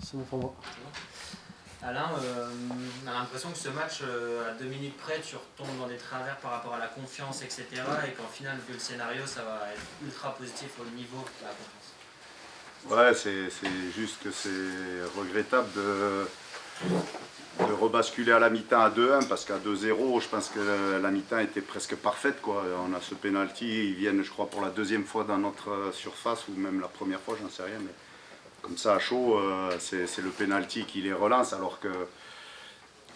C'est bon pour moi. Alain, on a l'impression que ce match, à 2 minutes près, tu retombes dans des travers par rapport à la confiance, etc. Et qu'en final, vu le scénario, ça va être ultra positif au niveau de la confiance. Ouais, c'est juste que c'est regrettable de rebasculer à la mi-temps à 2-1 parce qu'à 2-0, je pense que la mi-temps était presque parfaite, quoi. On a ce penalty, ils viennent, je crois, pour la deuxième fois dans notre surface ou même la première fois, j'en sais rien. Mais comme ça, à chaud, c'est le penalty qui les relance alors que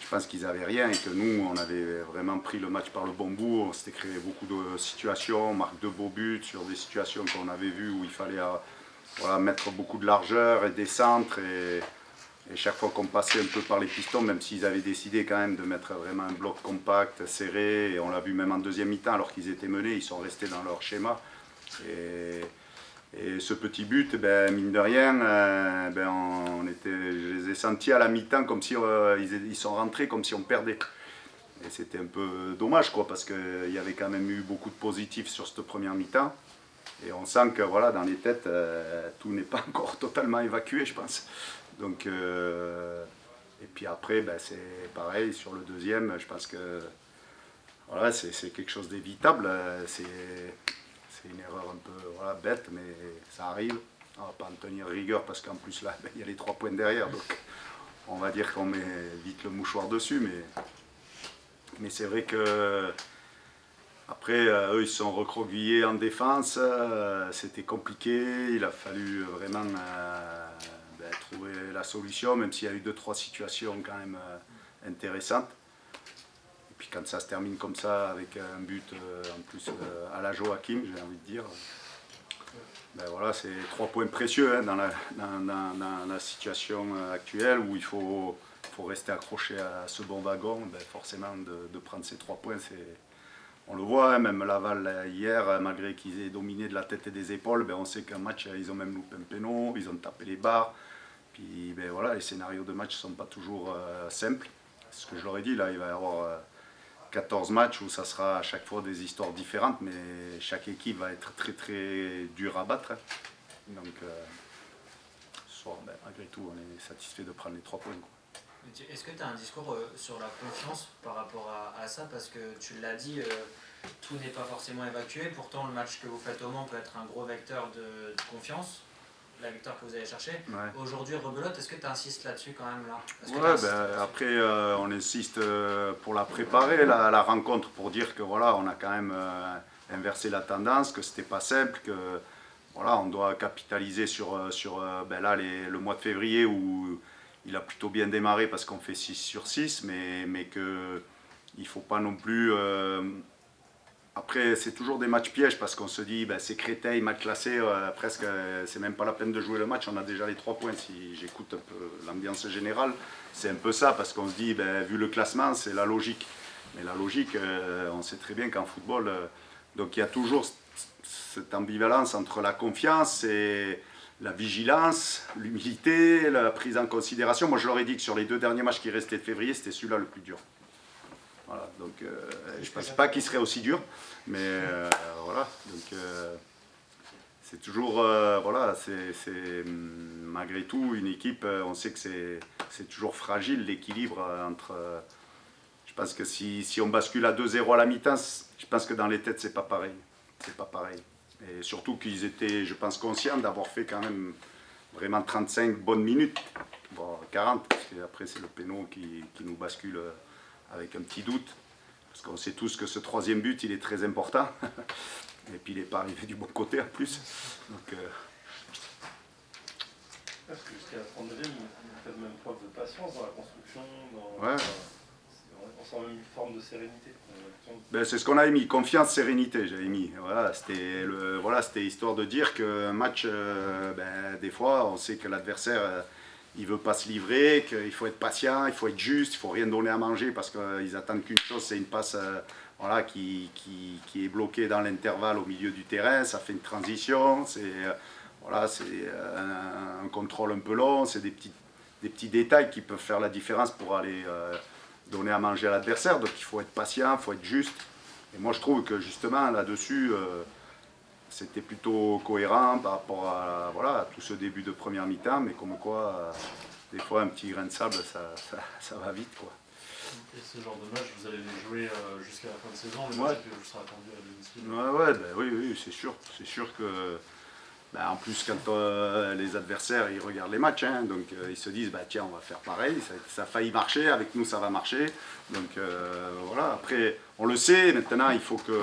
je pense qu'ils n'avaient rien et que nous, on avait vraiment pris le match par le bon bout. On s'était créé beaucoup de situations, on marque de beaux buts sur des situations qu'on avait vues où il fallait mettre beaucoup de largeur et des centres. Et chaque fois qu'on passait un peu par les pistons, même s'ils avaient décidé quand même de mettre vraiment un bloc compact, serré, et on l'a vu même en deuxième mi-temps, alors qu'ils étaient menés, ils sont restés dans leur schéma. Et ce petit but, mine de rien, je les ai sentis à la mi-temps comme si ils sont rentrés comme si on perdait. Et c'était un peu dommage, quoi, parce qu'il y avait quand même eu beaucoup de positifs sur cette première mi-temps. Et on sent que voilà, dans les têtes, tout n'est pas encore totalement évacué, je pense. Donc, et puis après, c'est pareil sur le deuxième. Je pense que voilà, c'est quelque chose d'évitable. C'est une erreur un peu bête, mais ça arrive. On ne va pas en tenir rigueur parce qu'en plus là, il y a les 3 points derrière. Donc on va dire qu'on met vite le mouchoir dessus. Mais c'est vrai que après, eux, ils se sont recroquevillés en défense. C'était compliqué. Il a fallu vraiment trouver la solution, même s'il y a eu 2-3 situations quand même intéressantes. Et puis quand ça se termine comme ça, avec un but en plus à la Joachim, j'ai envie de dire, voilà, c'est 3 points précieux dans la situation actuelle où il faut rester accroché à ce bon wagon. Forcément, de prendre ces 3 points, on le voit, hein, même Laval hier, malgré qu'ils aient dominé de la tête et des épaules, on sait qu'un match, ils ont même loupé un péno, ils ont tapé les barres. Puis voilà, les scénarios de match ne sont pas toujours simples. C'est ce que je leur ai dit, là, il va y avoir 14 matchs où ça sera à chaque fois des histoires différentes, mais chaque équipe va être très très dure à battre. Donc, ce soir, malgré tout, on est satisfait de prendre les 3 points, quoi. Est-ce que tu as un discours sur la confiance par rapport à ça? Parce que tu l'as dit, tout n'est pas forcément évacué. Pourtant, le match que vous faites au Mans peut être un gros vecteur de confiance, la victoire que vous allez chercher. Ouais. Aujourd'hui, rebelote, est-ce que tu insistes là-dessus quand même là? Après, on insiste pour la préparer, la rencontre, pour dire que voilà, on a quand même inversé la tendance, que c'était pas simple, que voilà, on doit capitaliser sur là, le mois de février où il a plutôt bien démarré parce qu'on fait 6 sur 6, mais qu'il ne faut pas non plus... Après, c'est toujours des matchs pièges parce qu'on se dit, c'est Créteil, match classé, presque, c'est même pas la peine de jouer le match, on a déjà les 3 points. Si j'écoute un peu l'ambiance générale, c'est un peu ça parce qu'on se dit, vu le classement, c'est la logique. Mais la logique, on sait très bien qu'en football, donc il y a toujours cette ambivalence entre la confiance et la vigilance, l'humilité, la prise en considération. Moi, je leur ai dit que sur les 2 derniers matchs qui restaient de février, c'était celui-là le plus dur. Voilà, donc je ne pensais pas qu'il serait aussi dur, mais voilà, donc c'est toujours, voilà, c'est malgré tout une équipe, on sait que c'est toujours fragile l'équilibre entre, je pense que si on bascule à 2-0 à la mi-temps, je pense que dans les têtes c'est pas pareil, et surtout qu'ils étaient, je pense, conscients d'avoir fait quand même vraiment 35 bonnes minutes, bon 40, parce qu'après c'est le péno qui nous bascule avec un petit doute, parce qu'on sait tous que ce 3e but, il est très important. Et puis il n'est pas arrivé du bon côté en plus. Donc, parce que jusqu'à la 32e, il fait même preuve de patience dans la construction. On sent même une forme de sérénité. C'est ce qu'on a émis, confiance, sérénité, j'avais mis. Voilà, c'était histoire de dire qu'un match, des fois, on sait que l'adversaire... il ne veut pas se livrer, qu'il faut être patient, il faut être juste, il ne faut rien donner à manger parce qu'ils attendent qu'une chose, c'est une passe qui est bloquée dans l'intervalle au milieu du terrain, ça fait une transition, c'est un contrôle un peu long, c'est des petits détails qui peuvent faire la différence pour aller donner à manger à l'adversaire, donc il faut être patient, il faut être juste. Et moi je trouve que justement là-dessus, c'était plutôt cohérent par rapport à tout ce début de première mi-temps, mais comme quoi des fois un petit grain de sable, ça va vite, quoi. Et ce genre de match, vous allez les jouer jusqu'à la fin de saison, le Ouais. match que vous serez attendu à domicile. Ouais, ben oui, c'est sûr. C'est sûr que, ben, en plus, quand les adversaires, ils regardent les matchs, hein, donc ils se disent, bah, tiens, on va faire pareil, ça a failli marcher, avec nous, ça va marcher. Donc voilà, après, on le sait, maintenant, il faut que...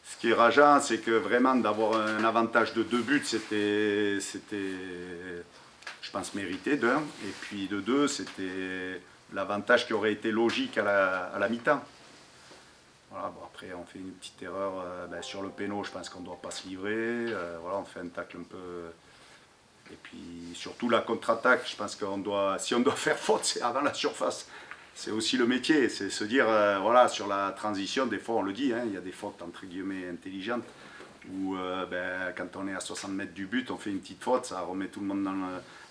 Ce qui est rageant, c'est que vraiment, d'avoir un avantage de 2 buts, c'était, je pense, mérité, d'un. Et puis de 2, c'était l'avantage qui aurait été logique à la mi-temps. Voilà, bon, après, on fait une petite erreur sur le péno, je pense qu'on ne doit pas se livrer. Voilà, on fait un tacle un peu. Et puis surtout la contre-attaque, je pense qu'on doit, si on doit faire faute, c'est avant la surface. C'est aussi le métier, c'est se dire, voilà, sur la transition, des fois on le dit, hein, il y a des fautes entre guillemets intelligentes, où quand on est à 60 mètres du but, on fait une petite faute, ça remet tout le monde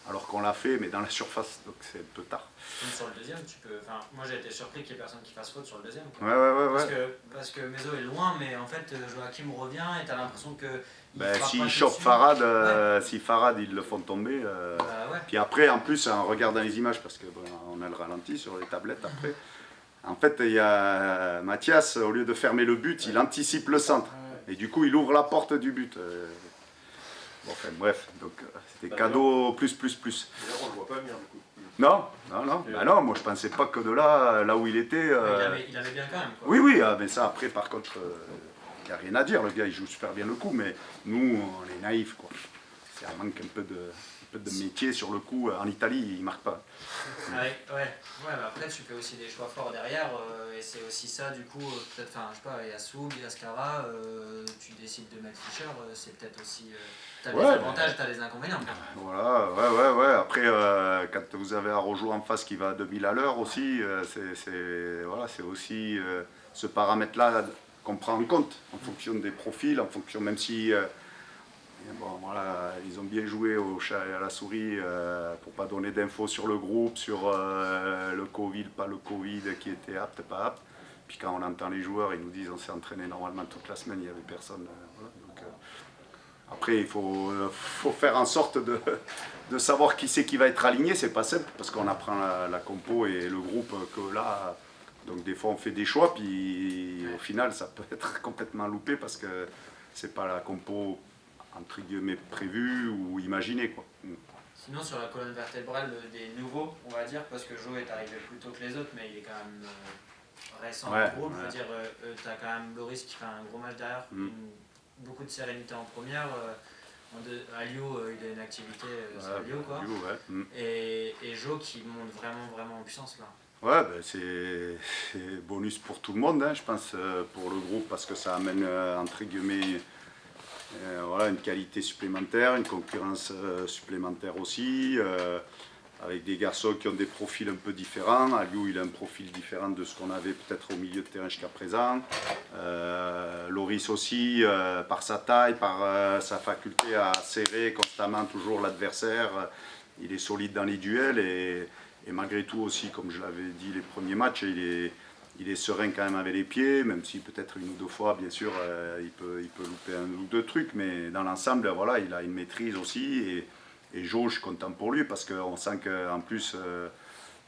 alors qu'on l'a fait, mais dans la surface, donc c'est un peu tard. Même sur le deuxième, tu peux. Enfin, moi j'ai été surpris qu'il n'y ait personne qui fasse faute sur le deuxième. Quoi. Ouais. Parce que Mezo est loin, mais en fait Joachim revient et t'as l'impression que. S'il chope Farad, si Farad ils le font tomber. Ouais. Puis après, en plus, en regardant les images, parce qu'on a le ralenti sur les tablettes après, en fait, il y a Mathias, au lieu de fermer le but, il anticipe le centre. Et du coup, il ouvre la porte du but. Bon, enfin, bref, donc c'était cadeau plus. D'ailleurs, on le voit pas venir du coup. Non, moi je pensais pas que de là où il était. Il avait bien quand même. Quoi. Oui, mais ça après, par contre. Il n'y a rien à dire, le gars il joue super bien le coup, mais nous on est naïfs quoi. Ça manque un peu de métier sur le coup. En Italie, il ne marque pas. Ouais, mais après tu fais aussi des choix forts derrière, et c'est aussi ça du coup, peut-être, enfin je sais pas, il y a Soub, il y a Skara, tu décides de mettre Fischer, c'est peut-être aussi. T'as des avantages, t'as des inconvénients. Voilà, ouais. Après, quand vous avez Arojo en face qui va à 2000 à l'heure aussi, c'est aussi ce paramètre-là qu'on prend en compte en fonction des profils, en fonction, même si ils ont bien joué au chat et à la souris pour pas donner d'infos sur le groupe, sur le Covid, pas le Covid, qui était apte, pas apte. Puis quand on entend les joueurs, ils nous disent on s'est entraîné normalement toute la semaine, il n'y avait personne. Après, il faut faire en sorte de savoir qui c'est qui va être aligné, c'est pas simple, parce qu'on apprend la compo et le groupe que là. Donc des fois on fait des choix, puis au final ça peut être complètement loupé parce que c'est pas la compo entre guillemets prévue ou imaginée quoi. Sinon sur la colonne vertébrale des nouveaux, on va dire, parce que Jo est arrivé plus tôt que les autres, mais il est quand même récent dans le groupe. Je veux dire, t'as quand même Loris qui fait un gros match derrière, beaucoup de sérénité en première. Alio, il a une activité sur Alio quoi. Et Jo qui monte vraiment en puissance là. Ouais, c'est bonus pour tout le monde, hein, je pense, pour le groupe, parce que ça amène, entre guillemets, une qualité supplémentaire, une concurrence supplémentaire aussi, avec des garçons qui ont des profils un peu différents. Aliou, il a un profil différent de ce qu'on avait peut-être au milieu de terrain jusqu'à présent. Loris aussi, par sa taille, par sa faculté à serrer constamment toujours l'adversaire, il est solide dans les duels et malgré tout aussi, comme je l'avais dit les premiers matchs, il est serein quand même avec les pieds, même si peut-être une ou deux fois, bien sûr, il peut louper un ou deux trucs, mais dans l'ensemble, voilà, il a une maîtrise aussi. Et Jo, je suis content pour lui, parce qu'on sent qu'en plus,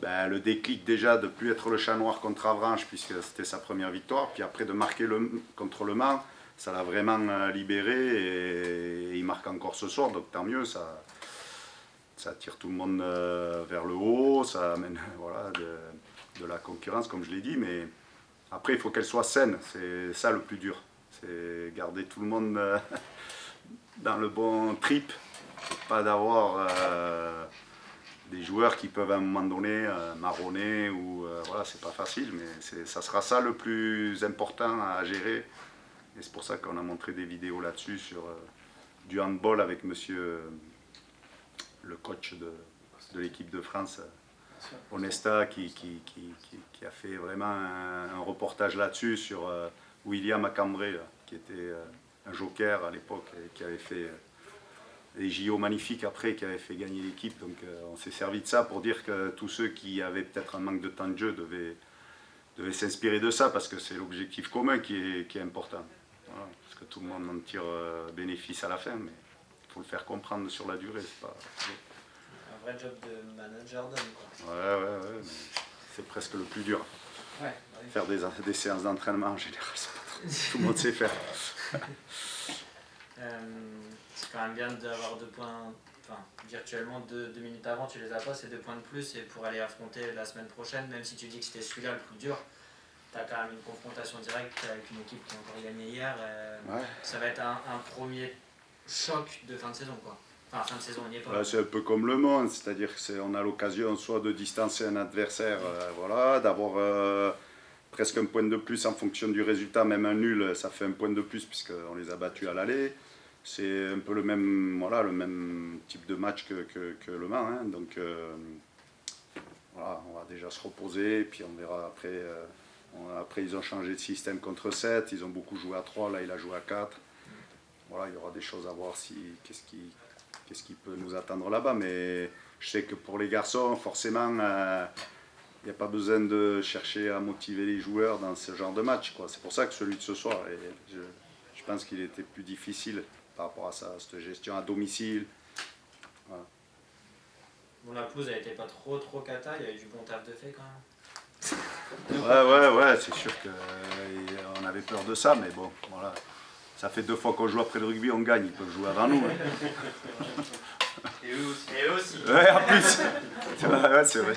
le déclic déjà de ne plus être le chat noir contre Avranches, puisque c'était sa première victoire, puis après de marquer contre Le Mans, ça l'a vraiment libéré, et il marque encore ce soir, donc tant mieux, ça tire tout le monde vers le haut, ça amène de la concurrence, comme je l'ai dit, mais après, il faut qu'elle soit saine, c'est ça le plus dur. C'est garder tout le monde dans le bon trip, pas d'avoir des joueurs qui peuvent à un moment donné marronner, ou c'est pas facile, mais ça sera ça le plus important à gérer. Et c'est pour ça qu'on a montré des vidéos là-dessus sur du handball avec monsieur le coach de l'équipe de France, Onesta, qui a fait vraiment un reportage là-dessus sur William Acambré, qui était un joker à l'époque, et qui avait fait des JO magnifiques après, qui avait fait gagner l'équipe. Donc on s'est servi de ça pour dire que tous ceux qui avaient peut-être un manque de temps de jeu devaient s'inspirer de ça, parce que c'est l'objectif commun qui est important. Voilà, parce que tout le monde en tire bénéfice à la fin, mais il faut le faire comprendre sur la durée. C'est pas... vrai job de manager d'homme, quoi. Ouais, mais c'est presque le plus dur. Ouais, oui. Faire des séances d'entraînement en général, c'est pas trop. Tout le monde sait faire. C'est quand même bien d'avoir 2 points, enfin virtuellement 2 minutes avant tu les as pas, c'est 2 points de plus, et pour aller affronter la semaine prochaine, même si tu dis que c'était celui-là le plus dur, tu as quand même une confrontation directe avec une équipe qui a encore gagné hier. Ouais. Ça va être un premier choc de fin de saison, quoi. Enfin, fin de saison, on n'y est pas. Ouais, c'est un peu comme le monde, c'est-à-dire qu'on a l'occasion soit de distancer un adversaire, voilà, d'avoir presque un point de plus en fonction du résultat, même un nul, ça fait un point de plus puisqu'on les a battus à l'aller. C'est un peu le même type de match que Le Mans, hein. Donc voilà, on va déjà se reposer, et puis on verra après. Après, ils ont changé de système contre 7, ils ont beaucoup joué à 3, là il a joué à 4. Voilà, il y aura des choses à voir, qu'est-ce qui peut nous attendre là-bas. Mais je sais que pour les garçons, forcément, il n'y a pas besoin de chercher à motiver les joueurs dans ce genre de match, quoi. C'est pour ça que celui de ce soir, je pense qu'il était plus difficile par rapport à ça, cette gestion à domicile. Voilà. Bon, la pelouse a été pas trop cata, il y a eu du bon taf de fait quand même. Ouais, c'est sûr qu'on avait peur de ça, mais bon, voilà. Ça fait 2 fois qu'on joue après le rugby, on gagne, ils peuvent jouer avant nous. Hein. Et eux aussi. Ouais, en plus. Ouais, c'est vrai.